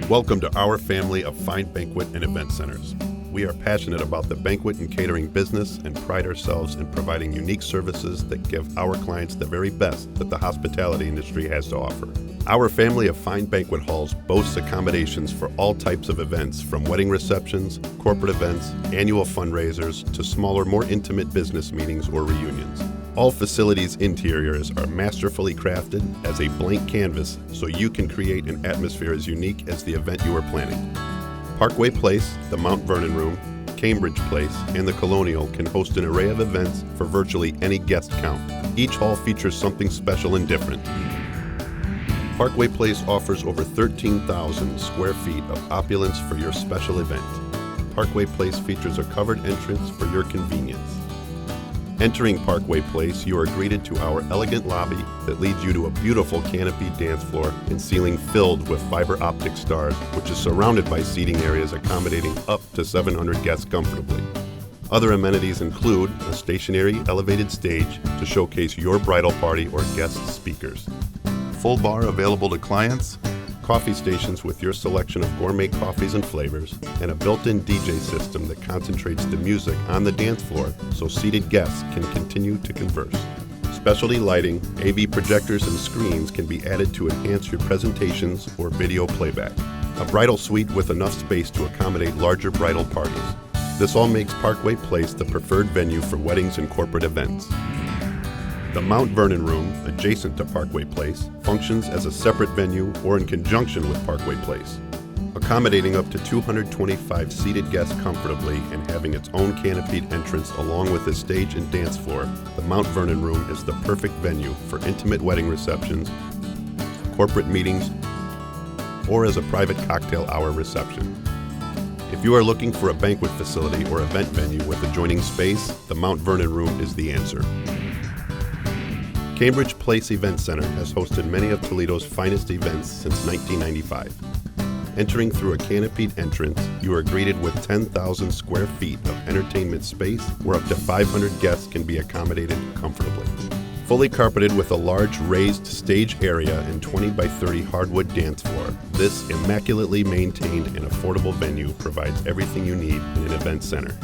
Welcome to our family of fine banquet and event centers. We are passionate about the banquet and catering business and pride ourselves in providing unique services that give our clients the very best that the hospitality industry has to offer. Our family of fine banquet halls boasts accommodations for all types of events, from wedding receptions, corporate events, annual fundraisers, to smaller, more intimate business meetings or reunions. All facilities' interiors are masterfully crafted as a blank canvas so you can create an atmosphere as unique as the event you are planning. Parkway Place, the Mount Vernon Room, Cambridge Place, and the Colonial can host an array of events for virtually any guest count. Each hall features something special and different. Parkway Place offers over 13,000 square feet of opulence for your special event. Parkway Place features a covered entrance for your convenience. Entering Parkway Place, you are greeted to our elegant lobby that leads you to a beautiful canopied dance floor and ceiling filled with fiber optic stars, which is surrounded by seating areas accommodating up to 700 guests comfortably. Other amenities include a stationary elevated stage to showcase your bridal party or guest speakers, full bar available to clients, coffee stations with your selection of gourmet coffees and flavors, and a built-in DJ system that concentrates the music on the dance floor so seated guests can continue to converse. Specialty lighting, AV projectors, and screens can be added to enhance your presentations or video playback. A bridal suite with enough space to accommodate larger bridal parties. This all makes Parkway Place the preferred venue for weddings and corporate events. The Mount Vernon Room, adjacent to Parkway Place, functions as a separate venue or in conjunction with Parkway Place. Accommodating up to 225 seated guests comfortably and having its own canopied entrance along with a stage and dance floor, the Mount Vernon Room is the perfect venue for intimate wedding receptions, corporate meetings, or as a private cocktail hour reception. If you are looking for a banquet facility or event venue with adjoining space, the Mount Vernon Room is the answer. Cambridge Place Event Center has hosted many of Toledo's finest events since 1995. Entering through a canopied entrance, you are greeted with 10,000 square feet of entertainment space where up to 500 guests can be accommodated comfortably. Fully carpeted with a large raised stage area and 20 by 30 hardwood dance floor, this immaculately maintained and affordable venue provides everything you need in an event center.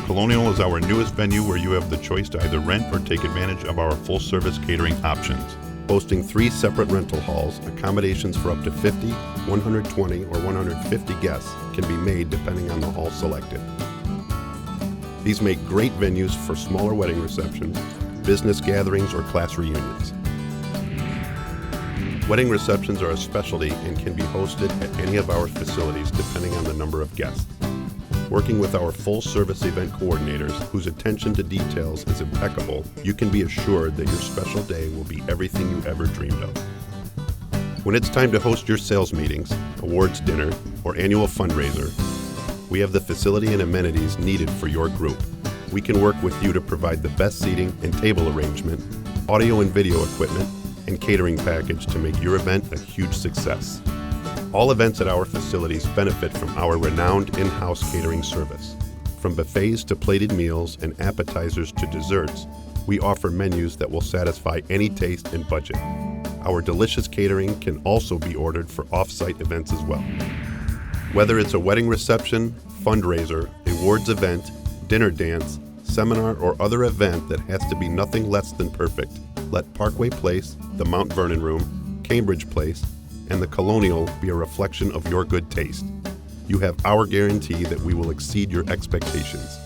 Colonial is our newest venue where you have the choice to either rent or take advantage of our full-service catering options. Boasting 3 separate rental halls, accommodations for up to 50, 120, or 150 guests can be made depending on the hall selected. These make great venues for smaller wedding receptions, business gatherings, or class reunions. Wedding receptions are a specialty and can be hosted at any of our facilities depending on the number of guests. Working with our full-service event coordinators, whose attention to details is impeccable, you can be assured that your special day will be everything you ever dreamed of. When it's time to host your sales meetings, awards dinner, or annual fundraiser, we have the facility and amenities needed for your group. We can work with you to provide the best seating and table arrangement, audio and video equipment, and catering package to make your event a huge success. All events at our facilities benefit from our renowned in-house catering service. From buffets to plated meals and appetizers to desserts, we offer menus that will satisfy any taste and budget. Our delicious catering can also be ordered for off-site events as well. Whether it's a wedding reception, fundraiser, awards event, dinner dance, seminar, or other event that has to be nothing less than perfect, let Parkway Place, the Mount Vernon Room, Cambridge Place, and the Colonial be a reflection of your good taste. You have our guarantee that we will exceed your expectations.